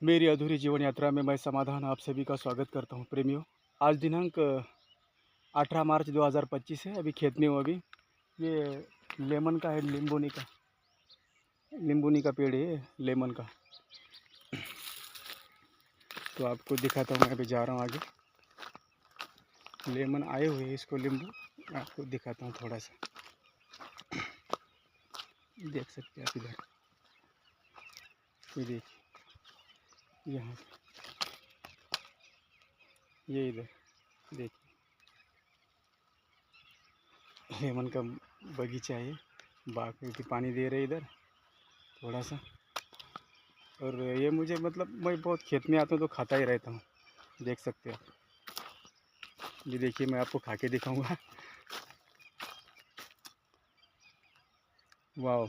मेरी अधूरी जीवन यात्रा में मैं समाधान आप सभी का स्वागत करता हूँ प्रेमियों। आज दिनांक 18 मार्च 2025 है। अभी खेत में हूँ अभी। ये लेमन का है, नींबूनी का पेड़ है ये लेमन का। तो आपको दिखाता हूँ, मैं अभी जा रहा हूँ आगे। लेमन आए हुए हैं, इसको नींबू आपको दिखाता हूँ थोड़ा सा। देख सकते हैं आप इधर, ये देखिए यहाँ, ये इधर देखिए लेमन का बगीचा है। बाग में भी पानी दे रहे इधर थोड़ा सा। और ये मुझे मतलब मैं बहुत खेत में आता हूँ तो खाता ही रहता हूँ। देख सकते हो, ये देखिए मैं आपको खा के दिखाऊंगा। वाह,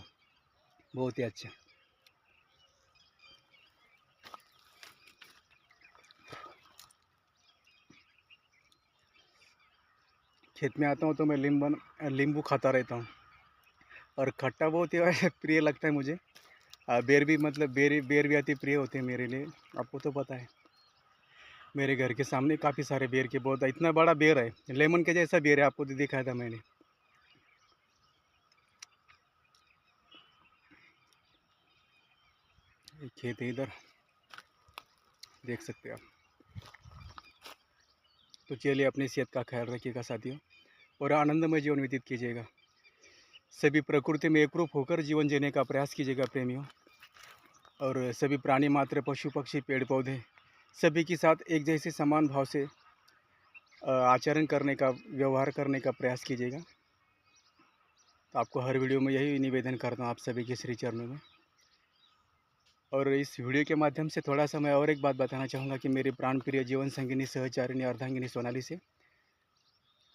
बहुत ही अच्छा। खेत में आता हूँ तो मैं नींबू खाता रहता हूँ। और खट्टा बहुत ही प्रिय लगता है मुझे। बेर भी, मतलब बेर भी अति प्रिय होते हैं मेरे लिए। आपको तो पता है, मेरे घर के सामने काफ़ी सारे बेर के, बहुत इतना बड़ा बेर है, लेमन के जैसा बेर है, आपको तो दिखाया था मैंने। एक खेत है इधर, देख सकते हैं आप। तो चलिए, अपनी सेहत का ख्याल रखिएगा साथियों, और आनंदमय जीवन व्यतीत कीजिएगा। सभी प्रकृति में एकरूप होकर जीवन जीने का प्रयास कीजिएगा प्रेमियों। और सभी प्राणी मात्र, पशु पक्षी, पेड़ पौधे, सभी के साथ एक जैसे समान भाव से आचरण करने का, व्यवहार करने का प्रयास कीजिएगा। तो आपको हर वीडियो में यही निवेदन करता हूँ आप सभी के श्री चरणों में। और इस वीडियो के माध्यम से थोड़ा सा मैं और एक बात बताना चाहूँगा कि मेरी प्राण प्रिय जीवन संगिनी, सहचारिणी, अर्धांगिनी सोनाली से।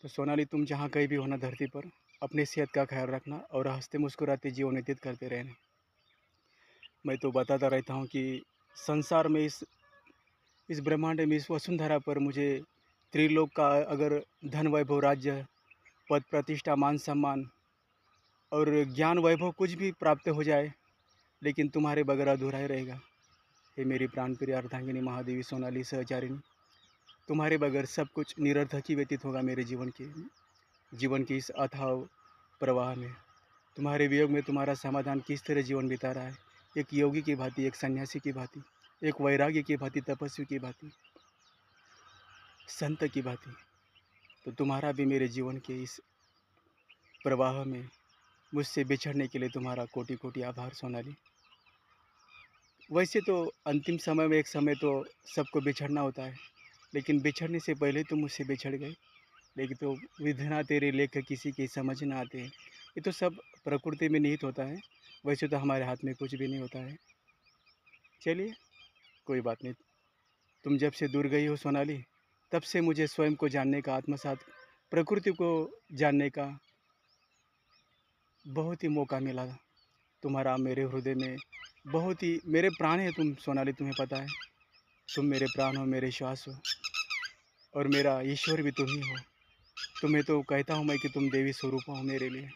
तो सोनाली, तुम जहाँ कहीं भी होना धरती पर, अपनी सेहत का ख्याल रखना और हंसते मुस्कुराते जीवन व्यतीत करते रहना। मैं तो बताता रहता हूँ कि संसार में, इस ब्रह्मांड में, इस वसुंधरा पर मुझे त्रिलोक का अगर धन, वैभव, राज्य, पद, प्रतिष्ठा, मान सम्मान और ज्ञान, वैभव कुछ भी प्राप्त हो जाए, लेकिन तुम्हारे बगैर अधूरा ही रहेगा। हे मेरी प्राण प्रिय अर्धांगिनी, महादेवी, सोनाली, सहचारिणी, तुम्हारे बगैर सब कुछ निरर्थक ही व्यतीत होगा मेरे जीवन के इस अथाह प्रवाह में। तुम्हारे वियोग में तुम्हारा समाधान किस तरह जीवन बिता रहा है, एक योगी की भांति, एक सन्यासी की भांति, एक वैराग्य की भांति, तपस्वी की भांति, संत की भांति। तो तुम्हारा भी मेरे जीवन के इस प्रवाह में मुझसे बिछड़ने के लिए तुम्हारा कोटि कोटि आभार सोनाली। वैसे तो अंतिम समय में, एक समय तो सबको बिछड़ना होता है, लेकिन बिछड़ने से पहले तुम मुझसे बिछड़ गए। लेकिन तो विधना तेरे लेख किसी के समझ ना आते हैं। ये तो सब प्रकृति में निहित होता है। वैसे तो हमारे हाथ में कुछ भी नहीं होता है। चलिए, कोई बात नहीं। तुम जब से दूर गई हो सोनाली, तब से मुझे स्वयं को जानने का, आत्मसात, प्रकृति को जानने का बहुत ही मौका मिला। तुम्हारा मेरे हृदय में बहुत ही, मेरे प्राण है तुम सोनाली, तुम्हें पता है। तुम मेरे प्राण हो, मेरे श्वास हो, और मेरा ईश्वर भी तुम ही हो। तुम्हें तो कहता हूँ मैं कि तुम देवी स्वरूप हो मेरे लिए।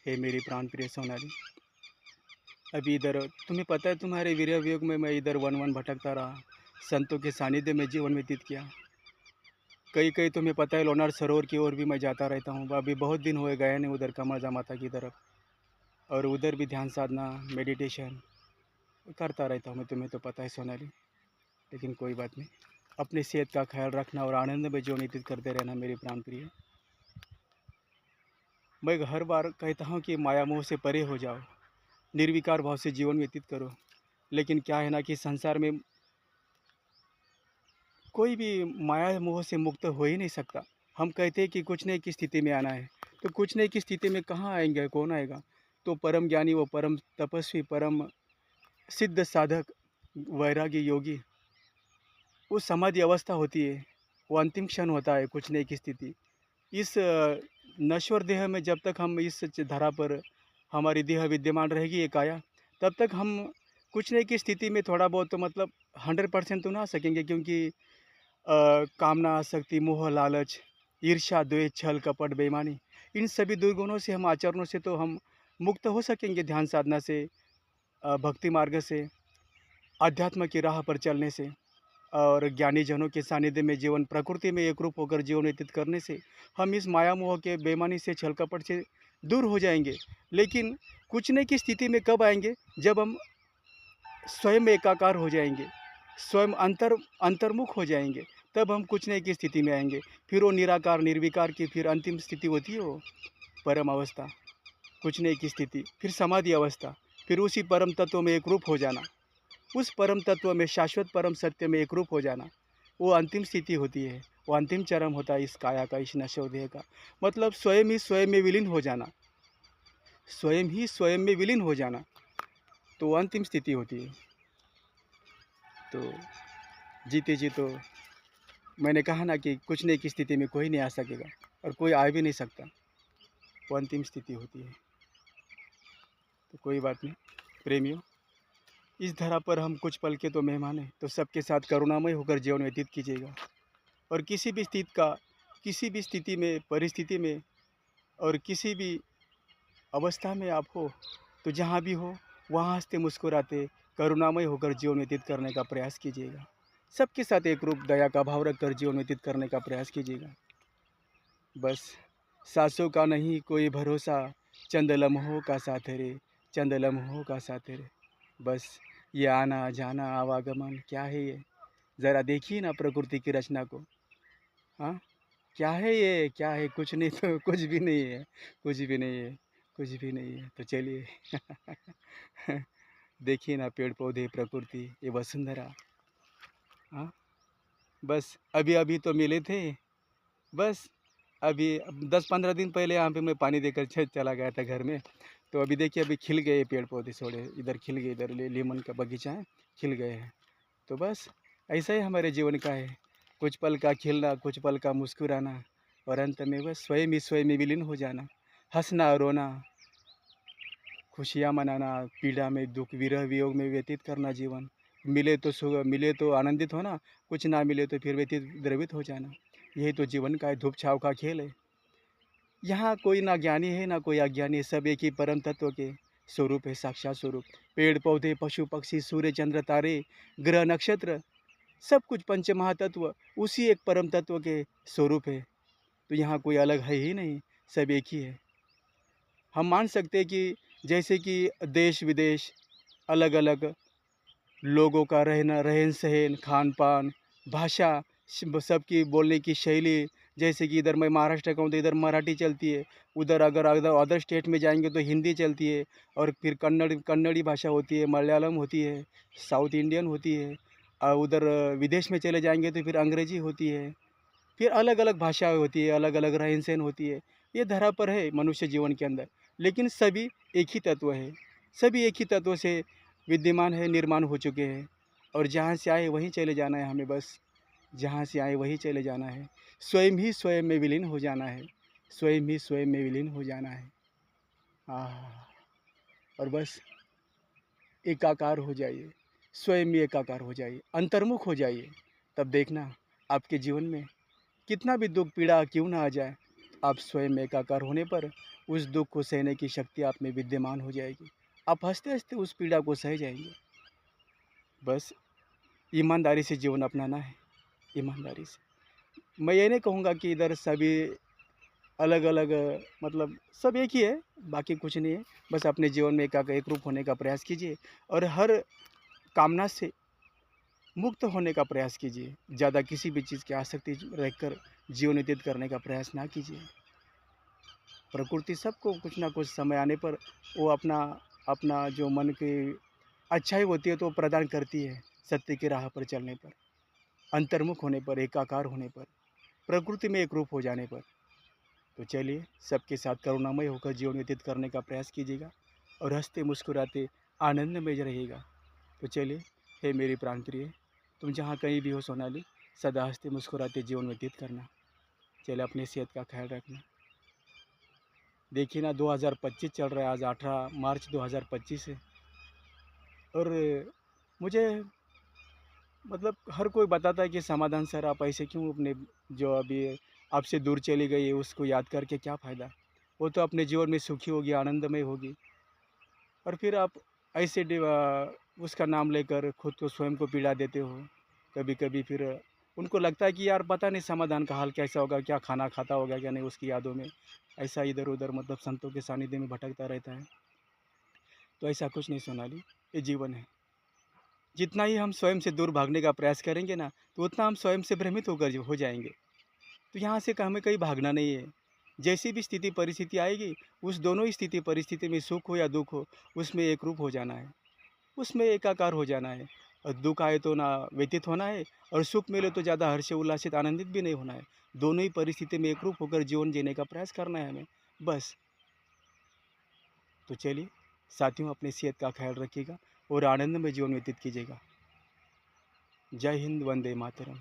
हे मेरी प्राण प्रिय सोनाली, अभी इधर तुम्हें पता है, तुम्हारे वीर्य वियोग में मैं इधर वन वन भटकता रहा, संतों के सानिध्य में जीवन व्यतीत किया। कई कई तुम्हें पता है, लोनार सरोवर की ओर भी मैं जाता रहता हूँ। अभी बहुत दिन हुए गए नहीं उधर, कमरजा माता की तरफ, और उधर भी ध्यान साधना, मेडिटेशन करता रहता हूँ मैं, तुम्हें तो पता है सोनाली। लेकिन कोई बात नहीं, अपनी सेहत का ख्याल रखना और आनंद में जीवन व्यतीत करते रहना मेरी प्राण प्रिय। मैं हर बार कहता हूँ कि माया मोह से परे हो जाओ, निर्विकार भाव से जीवन व्यतीत करो। लेकिन क्या है ना कि संसार में कोई भी माया मोह से मुक्त हो ही नहीं सकता। हम कहते हैं कि कुछ नहीं की स्थिति में आना है, तो कुछ नहीं की स्थिति में कहाँ आएंगे, कौन आएगा? तो परम ज्ञानी, वो परम तपस्वी, परम सिद्ध साधक, वैरागी योगी, वो समाधि अवस्था होती है, वो अंतिम क्षण होता है कुछ नहीं की स्थिति। इस नश्वर देह में जब तक हम इस धरा पर, हमारी देह विद्यमान रहेगी ये काया, तब तक हम कुछ नहीं की स्थिति में थोड़ा बहुत तो मतलब 100% तो ना आ सकेंगे, क्योंकि कामना, आसक्ति, मोह, लालच, ईर्ष्या, द्वेष, छल, कपट, बेईमानी, इन सभी दुर्गुणों से, हम आचरणों से तो हम मुक्त हो सकेंगे ध्यान साधना से, भक्ति मार्ग से। अध्यात्म की राह पर चलने से और ज्ञानी जनों के सानिध्य में जीवन प्रकृति में एकरूप होकर जीवन व्यतीत करने से हम इस माया मोह के बेईमानी से छल कपट से दूर हो जाएंगे। लेकिन कुचने की स्थिति में कब आएंगे? जब हम स्वयं एकाकार हो जाएंगे, स्वयं अंतर्मुख हो जाएंगे, तब हम कुचने की स्थिति में आएंगे। फिर वो निराकार निर्विकार की फिर अंतिम स्थिति होती है, वो परम अवस्था, कुचने की स्थिति, फिर समाधि अवस्था, फिर उसी परम तत्व में एकरूप हो जाना, उस परम तत्व में शाश्वत परम सत्य में एकरूप हो जाना, वो अंतिम स्थिति होती है। वो अंतिम चरम होता है इस काया का, इस नश्वर देह का। मतलब स्वयं ही स्वयं में विलीन हो जाना, स्वयं ही स्वयं में विलीन हो जाना, तो अंतिम स्थिति होती है। तो जीते जी तो मैंने कहा ना कि कुछ नहीं की स्थिति में कोई नहीं आ सकेगा और कोई आ भी नहीं सकता, वो अंतिम स्थिति होती है। तो कोई बात नहीं प्रेमियों, इस धरा पर हम कुछ पल के तो मेहमान हैं, तो सबके साथ करुणामय होकर जीवन व्यतीत कीजिएगा। और किसी भी स्थिति में, परिस्थिति में और किसी भी अवस्था में आप हो, तो जहाँ भी हो वहाँ हंसते मुस्कुराते करुणामय होकर जीवन व्यतीत करने का प्रयास कीजिएगा। सबके साथ एक रूप दया का भाव रखकर जीवन व्यतीत करने का प्रयास कीजिएगा। बस सांसों का नहीं कोई भरोसा, चंद लम्हों का साथ है रे, चंद लम्हों का साथ है रे। बस ये आना जाना आवागमन क्या है ये? ज़रा देखिए ना प्रकृति की रचना को। हाँ, क्या है ये? क्या है? कुछ नहीं तो कुछ भी नहीं है, कुछ भी नहीं है, कुछ भी नहीं है। तो चलिए देखिए ना पेड़ पौधे, प्रकृति, ये वसुंधरा। हाँ, बस अभी अभी तो मिले थे, बस अभी 10-15 दिन पहले यहाँ पे मैं पानी देकर चला गया था घर में। तो अभी देखिए अभी खिल गए पेड़ पौधे, थोड़े इधर खिल गए, इधर लेमन का बगीचा है, खिल गए हैं। तो बस ऐसा ही हमारे जीवन का है, कुछ पल का खिलना, कुछ पल का मुस्कुराना और अंत में बस स्वयं ही स्वयं में विलीन हो जाना। हंसना रोना, खुशियाँ मनाना, पीड़ा में दुख, विरह वियोग में व्यतीत करना जीवन। मिले तो सुख, मिले तो आनंदित होना, कुछ ना मिले तो फिर व्यतीत द्रवित हो जाना। यही तो जीवन का धूप छाँव का खेल है। यहाँ कोई ना ज्ञानी है ना कोई अज्ञानी है, सब एक ही परम तत्व के स्वरूप है, साक्षात स्वरूप। पेड़ पौधे, पशु पक्षी, सूर्य चंद्र तारे, ग्रह नक्षत्र, सब कुछ पंच महातत्व उसी एक परम तत्व के स्वरूप है। तो यहाँ कोई अलग है ही नहीं, सब एक ही है। हम मान सकते हैं कि जैसे कि देश विदेश अलग अलग लोगों का रहना, रहन सहन, खान पान, भाषा, सबकी बोलने की शैली, जैसे कि इधर मैं महाराष्ट्र का हूँ तो इधर मराठी चलती है, उधर अगर अदर अदर स्टेट में जाएंगे तो हिंदी चलती है, और फिर कन्नड़ी भाषा होती है, मलयालम होती है, साउथ इंडियन होती है, और उधर विदेश में चले जाएंगे तो फिर अंग्रेजी होती है, फिर अलग अलग भाषाएँ होती है, अलग अलग रहन सहन होती है। ये धरा पर है मनुष्य जीवन के अंदर, लेकिन सभी एक ही तत्व है, सभी एक ही तत्व से विद्यमान है, निर्माण हो चुके हैं। और जहाँ से आए वहीं चले जाना है हमें, बस जहाँ से आए वहीं चले जाना है। स्वयं ही स्वयं में विलीन हो जाना है, स्वयं ही स्वयं में विलीन हो जाना है। हाँ, और बस एकाकार हो जाइए, स्वयं ही एकाकार हो जाइए, अंतर्मुख हो जाइए। तब देखना आपके जीवन में कितना भी दुख पीड़ा क्यों ना आ जाए, आप स्वयं में एकाकार होने पर उस दुख को सहने की शक्ति आप में विद्यमान हो जाएगी। आप हंसते हंसते उस पीड़ा को सह जाएंगे। बस ईमानदारी से जीवन अपनाना है, ईमानदारी से। मैं ये नहीं कहूँगा कि इधर सभी अलग अलग, मतलब सब एक ही है, बाकी कुछ नहीं है। बस अपने जीवन में एक रूप होने का प्रयास कीजिए और हर कामना से मुक्त होने का प्रयास कीजिए। ज़्यादा किसी भी चीज़ की आसक्ति रखकर जीवन व्यतीत करने का प्रयास ना कीजिए। प्रकृति सबको कुछ ना कुछ समय आने पर वो अपना अपना जो मन की अच्छाई होती है तो वो प्रदान करती है, सत्य की राह पर चलने पर, अंतर्मुख होने पर, एकाकार होने पर, प्रकृति में एक रूप हो जाने पर। तो चलिए सबके साथ करुणामय होकर जीवन व्यतीत करने का प्रयास कीजिएगा और हंसते मुस्कुराते आनंद में रहिएगा। तो चलिए, हे मेरी प्राण प्रिय, तुम जहाँ कहीं भी हो सोनाली, सदा हंसते मुस्कुराते जीवन व्यतीत करना। चलिए अपनी सेहत का ख्याल रखना। देखिए ना 2025 चल रहा है, आज 18 मार्च 2025 है। और मुझे मतलब हर कोई बताता है कि समाधान सर आप ऐसे क्यों अपने जो अभी आपसे दूर चली गई है उसको याद करके क्या फ़ायदा, वो तो अपने जीवन में सुखी होगी, आनंदमय होगी। और फिर आप ऐसे उसका नाम लेकर खुद को स्वयं को पीड़ा देते हो। कभी कभी फिर उनको लगता है कि यार पता नहीं समाधान का हाल कैसा होगा, क्या खाना खाता होगा क्या नहीं, उसकी यादों में ऐसा इधर उधर मतलब संतों के सानिध्य में भटकता रहता है। तो ऐसा कुछ नहीं सोनाली, ये जीवन है। जितना ही हम स्वयं से दूर भागने का प्रयास करेंगे ना, तो उतना हम स्वयं से भ्रमित होकर जो हो जाएंगे। तो यहाँ से हमें कहीं भागना नहीं है। जैसी भी स्थिति परिस्थिति आएगी, उस दोनों ही स्थिति परिस्थिति में सुख हो या दुख हो, उसमें एक रूप हो जाना है, उसमें एकाकार हो जाना है। और दुख आए तो ना व्यतीत होना है, और सुख मिले तो ज़्यादा हर्ष उल्लासित आनंदित भी नहीं होना है। दोनों ही परिस्थिति में एक रूप होकर जीवन जीने का प्रयास करना है हमें, बस। तो चलिए साथियों, अपनी सेहत का ख्याल रखिएगा और आनंद में जीवन व्यतीत कीजिएगा। जय हिंद, वंदे मातरम।